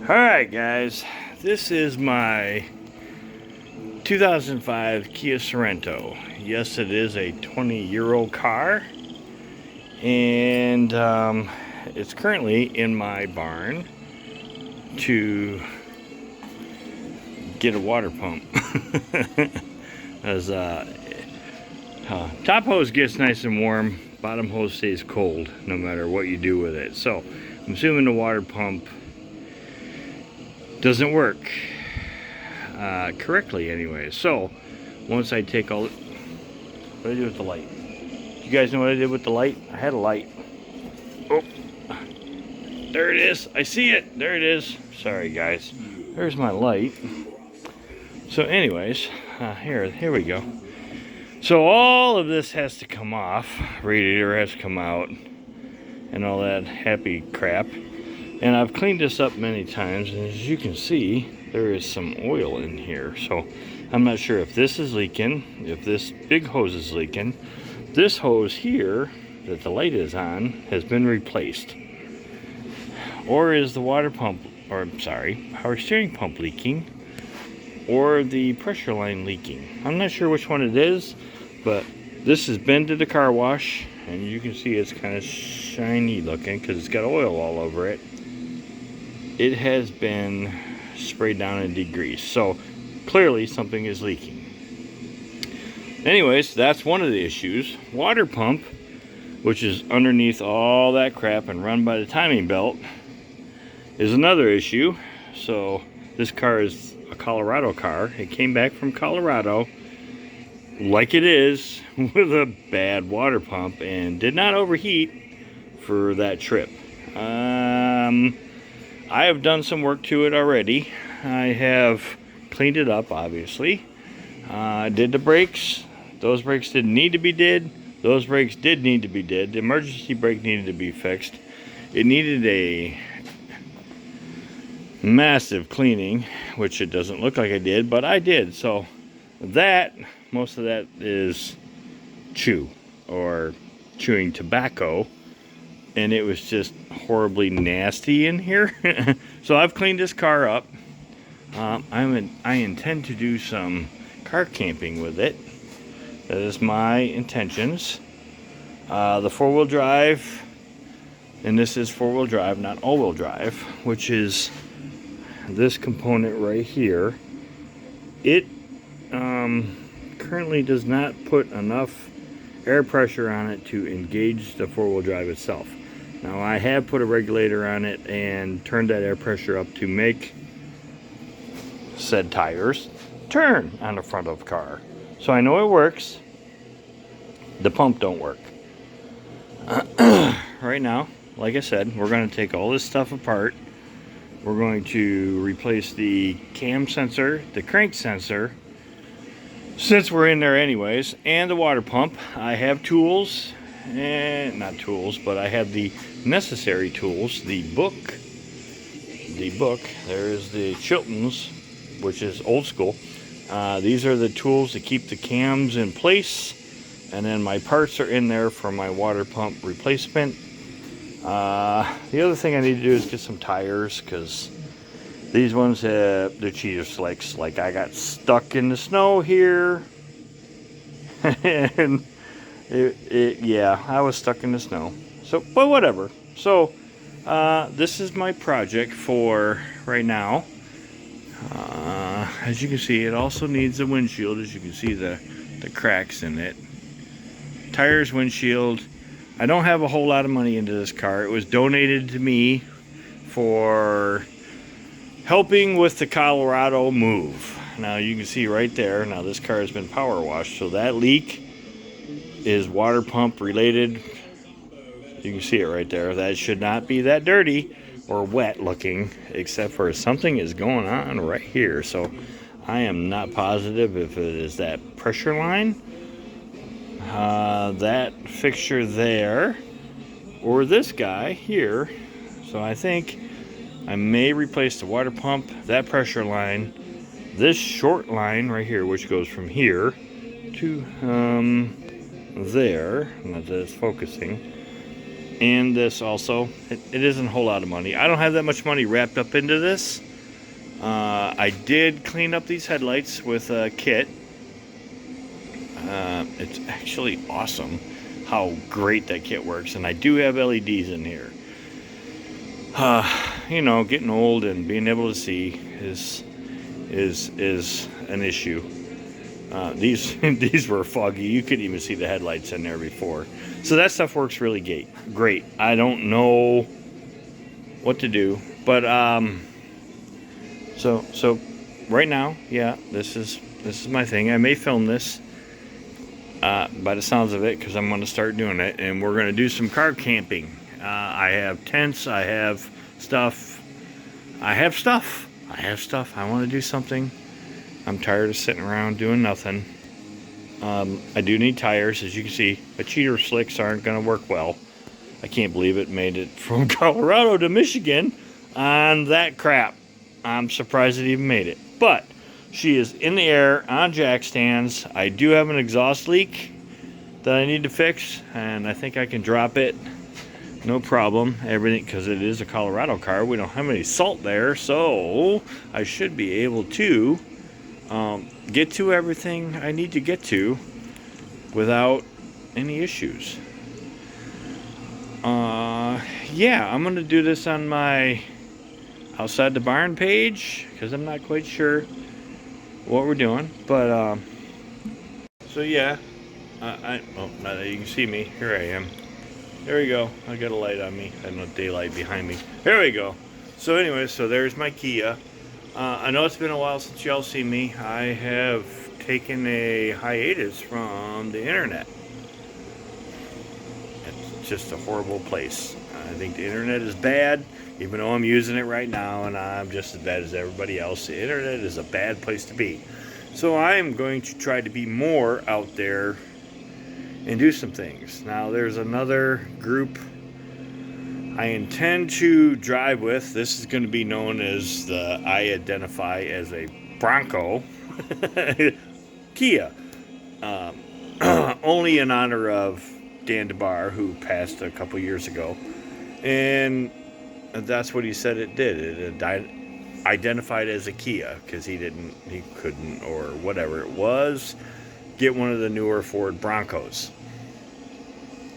Alright guys, this is my 2005 Kia Sorento. Yes, it is a 20-year-old car, and it's currently in my barn to get a water pump. As top hose gets nice and warm, bottom hose stays cold no matter what you do with it. So I'm assuming the water pump doesn't work correctly anyway. So once I take all, what did I do with the light? You guys know what I did with the light? I had a light. Oh, there it is. I see it. There it is. Sorry guys. There's my light. So anyways, here we go. So all of this has to come off. Radiator has to come out and all that happy crap. And I've cleaned this up many times, and as you can see, there is some oil in here. So I'm not sure if this is leaking, if this big hose is leaking. This hose here that the light is on has been replaced. Or is the water pump, or I'm sorry, power steering pump leaking, or the pressure line leaking. I'm not sure which one it is, but this has been to the car wash, and you can see it's kind of shiny looking because it's got oil all over it. It has been sprayed down and degreased, so clearly something is leaking. Anyways, that's one of the issues. Water pump, which is underneath all that crap and run by the timing belt, is another issue. So this car is a Colorado car. It came back from Colorado like it is with a bad water pump and did not overheat for that trip. I have done some work to it already. I have cleaned it up, obviously. Did the brakes. Those brakes didn't need to be did. Those brakes did need to be did. The emergency brake needed to be fixed. It needed a massive cleaning, which it doesn't look like I did, but I did. So that, most of that is chew or chewing tobacco. And it was just horribly nasty in here. So I've cleaned this car up. I intend to do some car camping with it. That is my intentions. The four-wheel drive, and this is four-wheel drive, not all-wheel drive, which is this component right here. It currently does not put enough air pressure on it to engage the four-wheel drive itself. Now I have put a regulator on it and turned that air pressure up to make said tires turn on the front of the car. So I know it works. The pump don't work. Right now, like I said, we're going to take all this stuff apart. We're going to replace the cam sensor, the crank sensor, since we're in there anyways, and the water pump. I have tools. Not tools, but I have the necessary tools. The book, there's the Chilton's, which is old school. These are the tools to keep the cams in place, and then my parts are in there for my water pump replacement. The other thing I need to do is get some tires, because these ones have the cheater slicks. Like I got stuck in the snow here, and yeah, I was stuck in the snow. So, but whatever. So, this is my project for right now. As you can see, it also needs a windshield. As you can see, the cracks in it. Tires, windshield. I don't have a whole lot of money into this car. It was donated to me for helping with the Colorado move. Now, you can see right there. Now, this car has been power washed, so that leak is water pump related. You can see it right there. That should not be that dirty or wet looking, except for something is going on right here. So I am not positive if it is that pressure line, that fixture there, or this guy here. So I think I may replace the water pump, that pressure line, this short line right here, which goes from here to there, not that it's focusing, And this also. It isn't a whole lot of money. I don't have that much money wrapped up into this. I did clean up these headlights with a kit. It's actually awesome how great that kit works, and I do have LEDs in here. You know, getting old and being able to see is an issue. These were foggy. You couldn't even see the headlights in there before. So that stuff works really great. I don't know what to do, but so right now, yeah, this is my thing. I may film this by the sounds of it, because I'm going to start doing it, and we're going to do some car camping. I have tents. I have stuff. I want to do something. I'm tired of sitting around doing nothing. I do need tires, as you can see. My cheater slicks aren't going to work well. I can't believe it made it from Colorado to Michigan on that crap. I'm surprised it even made it. But she is in the air on jack stands. I do have an exhaust leak that I need to fix, and I think I can drop it. No problem. Everything, because it is a Colorado car. We don't have any salt there, so I should be able to get to everything I need to get to without any issues. Yeah, I'm going to do this on my Outside the Barn page, because I'm not quite sure what we're doing. But, so yeah, oh, now that you can see me, here I am. There we go. I got a light on me. I have no daylight behind me. There we go. So anyway, so there's my Kia. I know it's been a while since y'all seen me. I have taken a hiatus from the internet. It's just a horrible place. I think the internet is bad, even though I'm using it right now, and I'm just as bad as everybody else. The internet is a bad place to be. So I am going to try to be more out there and do some things. Now there's another group I intend to drive with. This is going to be known as the I identify as a Bronco Kia. Only in honor of Dan DeBar, who passed a couple years ago. And that's what he said it did. It identified as a Kia, because he couldn't, or whatever it was, get one of the newer Ford Broncos.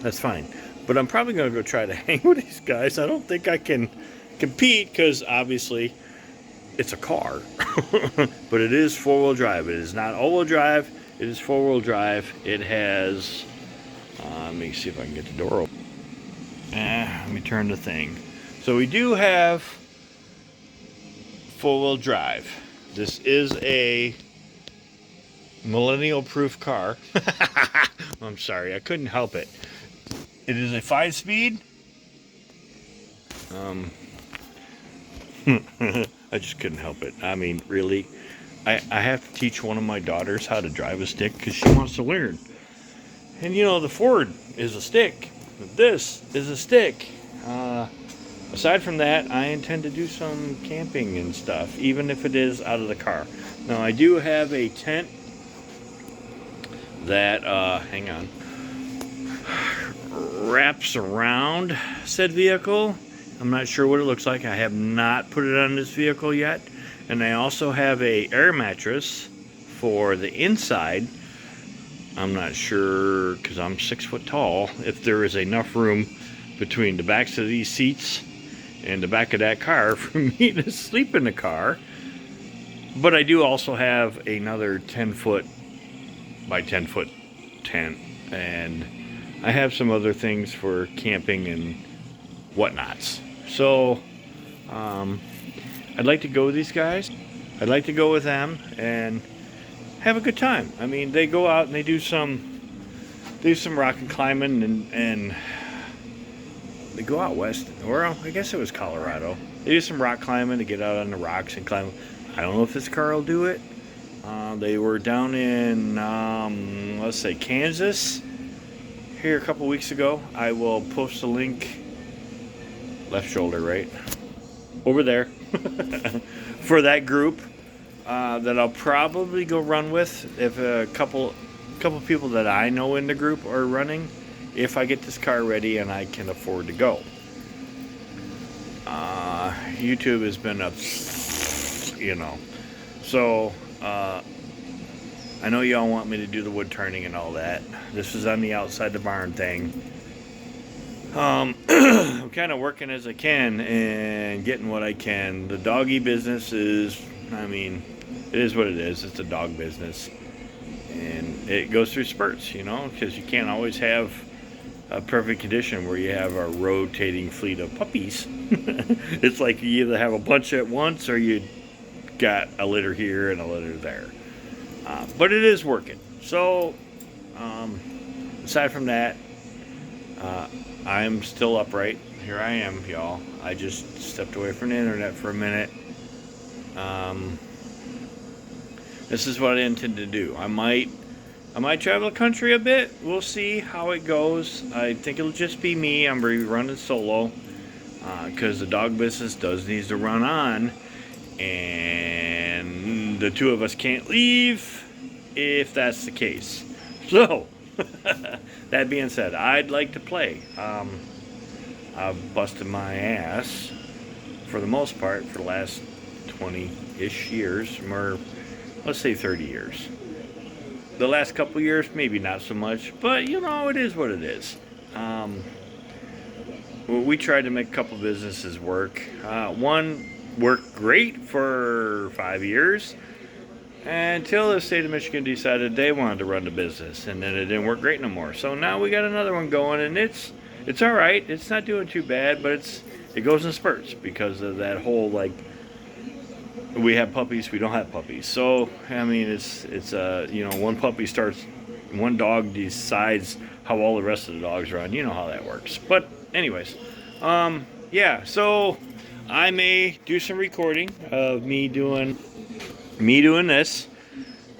That's fine. But I'm probably going to go try to hang with these guys. I don't think I can compete, because obviously it's a car. But it is four-wheel drive. It is not all-wheel drive. It is four-wheel drive. It has... let me see if I can get the door open. Let me turn the thing. So we do have four-wheel drive. This is a millennial-proof car. I'm sorry, I couldn't help it. It is a 5-speed. I just couldn't help it. I mean, really, I have to teach one of my daughters how to drive a stick, because she wants to learn. And you know, the Ford is a stick. This is a stick. Aside from that, I intend to do some camping and stuff, even if it is out of the car. Now, I do have a tent that, hang on, wraps around said vehicle. I'm not sure what it looks like. I have not put it on this vehicle yet. And I also have a air mattress for the inside. I'm not sure, because I'm 6 foot tall, if there is enough room between the backs of these seats and the back of that car for me to sleep in the car. But I do also have another 10 foot by 10 foot tent, and I have some other things for camping and whatnots. So I'd like to go with these guys. I'd like to go with them and have a good time. I mean, they go out and they do some rock and climbing, and they go out west, or I guess it was Colorado. They do some rock climbing to get out on the rocks and climb. I don't know if this car will do it. They were down in, let's say, Kansas here a couple weeks ago. I will post a link, left shoulder, right? Over there for that group that I'll probably go run with if a couple people that I know in the group are running, if I get this car ready and I can afford to go. YouTube has been a, you know. So, I know y'all want me to do the wood turning and all that. This is on the outside the barn thing. I'm kind of working as I can and getting what I can. The doggy business is, I mean, it is what it is. It's a dog business. And it goes through spurts, you know, because you can't always have a perfect condition where you have a rotating fleet of puppies. It's like you either have a bunch at once or you got a litter here and a litter there. But it is working. So, aside from that, I'm still upright. Here I am, y'all. I just stepped away from the internet for a minute. This is what I intend to do. I might travel the country a bit. We'll see how it goes. I think it'll just be me. I'm running solo because the dog business does need to run on, and the two of us can't leave if that's the case. So, that being said, I'd like to play. I've busted my ass for the most part for the last 20-ish years, or let's say 30 years. The last couple years, maybe not so much, but you know, it is what it is. We tried to make a couple businesses work. One worked great for 5 years until the state of Michigan decided they wanted to run the business, and then it didn't work great no more. So now we got another one going, and it's all right. It's not doing too bad, but it goes in spurts because of that whole, like, we have puppies, we don't have puppies. So I mean, it's you know, one dog decides how all the rest of the dogs run. You know how that works. But anyways, yeah. So I may do some recording of me doing this,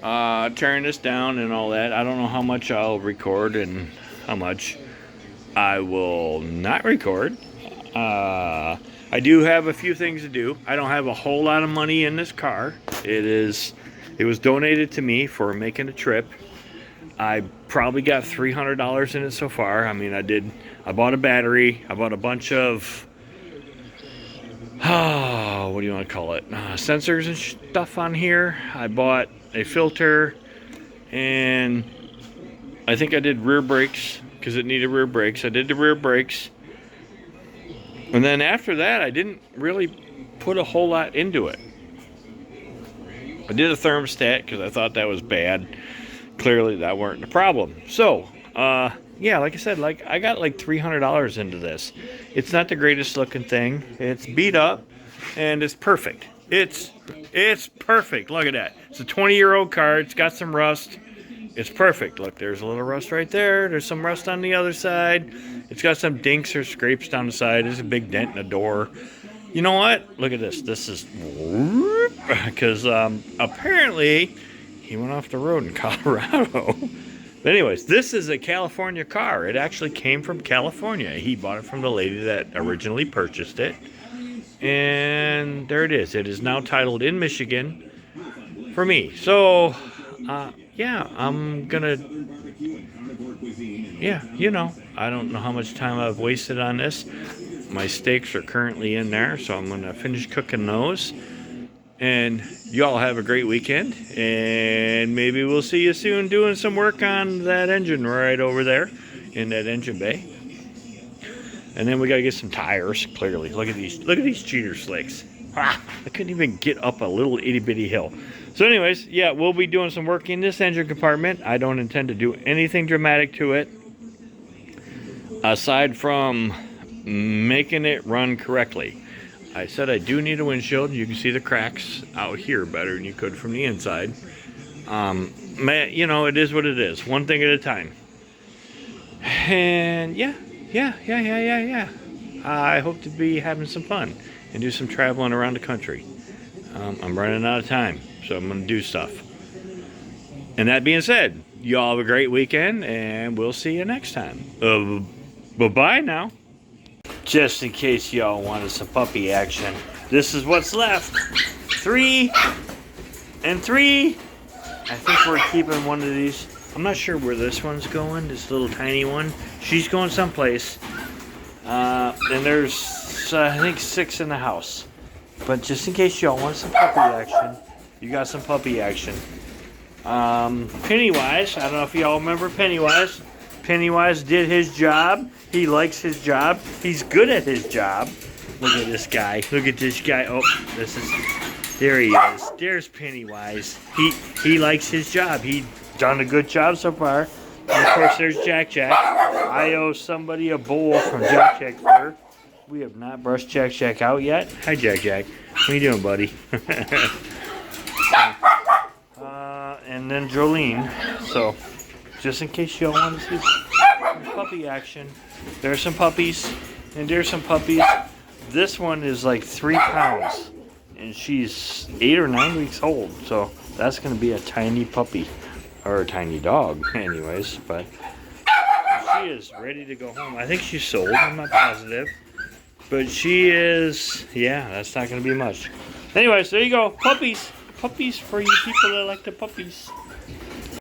tearing this down and all that. I don't know how much I'll record and how much I will not record. I do have a few things to do. I don't have a whole lot of money in this car. It was donated to me for making a trip. I probably got $300 in it so far. I mean, I bought a battery. I bought a bunch of, what do you want to call it? Sensors and stuff on here. I bought a filter, and I think I did rear brakes because it needed rear brakes. I did the rear brakes. And then after that, I didn't really put a whole lot into it. I did a thermostat because I thought that was bad. Clearly, that weren't the problem. So, yeah, like I said, like I got like $300 into this. It's not the greatest looking thing. It's beat up, and it's perfect. It's perfect. Look at that. It's a 20-year-old car. It's got some rust. It's perfect. Look, there's a little rust right there. There's some rust on the other side. It's got some dinks or scrapes down the side. There's a big dent in the door. You know what? Look at this. This is because apparently he went off the road in Colorado. But anyways, this is a California car. It actually came from California. He bought it from the lady that originally purchased it. And there it is. It is now titled in Michigan for me. So, yeah, I'm gonna, yeah, you know, I don't know how much time I've wasted on this. My steaks are currently in there, so I'm gonna finish cooking those. And y'all have a great weekend, and maybe we'll see you soon doing some work on that engine right over there in that engine bay. And then we gotta get some tires. Clearly, look at these cheater slicks. I couldn't even get up a little itty bitty hill. So anyways, yeah, we'll be doing some work in this engine compartment. I don't intend to do anything dramatic to it, aside from making it run correctly. I said I do need a windshield. You can see the cracks out here better than you could from the inside. Man, you know, it is what it is. One thing at a time. And yeah. I hope to be having some fun and do some traveling around the country. I'm running out of time, so I'm going to do stuff. And that being said, y'all have a great weekend, and we'll see you next time. Bye-bye now. Just in case y'all wanted some puppy action, this is what's left. 3 and 3. I think we're keeping one of these. I'm not sure where this one's going, this little tiny one. She's going someplace. And there's, I think, 6 in the house. But just in case y'all want some puppy action, you got some puppy action. Pennywise, I don't know if y'all remember Pennywise. Pennywise did his job. He likes his job. He's good at his job. Look at this guy. Look at this guy. Oh, there he is. There's Pennywise. He likes his job. He done a good job so far. And of course, there's Jack Jack. I owe somebody a bowl from Jack Jack fur. We have not brushed Jack Jack out yet. Hi, Jack Jack. What are you doing, buddy? And then Jolene. So, just in case y'all want to see some puppy action, there's some puppies, and there's some puppies. This one is like 3 pounds, and she's 8 or 9 weeks old. So that's going to be a tiny puppy, or a tiny dog, anyways. But she is ready to go home. I think she's sold. I'm not positive, but she is. Yeah, that's not going to be much. Anyways, there you go, puppies. Puppies for you people that like the puppies.